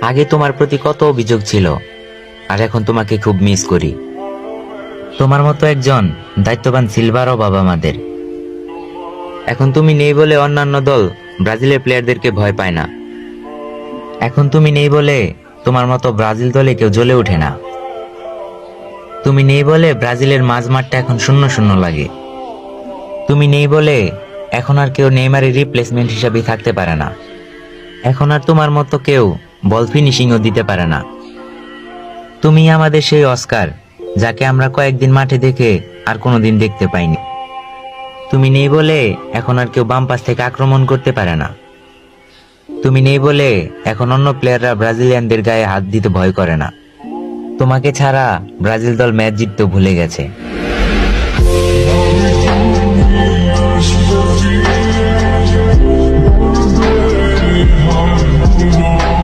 আগে তোমার প্রতি কত অভিযোগ ছিল, আর এখন তোমাকে খুব মিস করি। তোমার মতো একজন দায়িত্ববান সিলভার অভাব আমাদের। এখন তুমি নেই বলে অন্যান্য দল ব্রাজিলের প্লেয়ারদেরকে ভয় পায় না। এখন তুমি নেই বলে তোমার মতো ব্রাজিল দলে কেউ জ্বলে ওঠে না। তুমি নেই বলে ব্রাজিলের মাঝ মাঠটা এখন শূন্য শূন্য লাগে। তুমি নেই বলে এখন আর কেউ নেইমারের রিপ্লেসমেন্ট হিসাবে থাকতে পারে না। এখন আর তোমার মতো কেউ বল ফিনিশিংও দিতে পারে না। তুমি আমাদের সেই অস্কার, যাকে আমরা কয়েকদিন মাঠে দেখে আর কোনোদিন দেখতে পাইনি। তুমি নেই বলে এখন আর কেউ বাম পাশ থেকে আক্রমণ করতে পারে না। তুমি নেই বলে এখন অন্য প্লেয়াররা ব্রাজিলিয়ানদের গায়ে হাত দিতে ভয় করে না। তোমাকে ছাড়া ব্রাজিল দল ম্যাচ জিততেও ভুলে গেছে।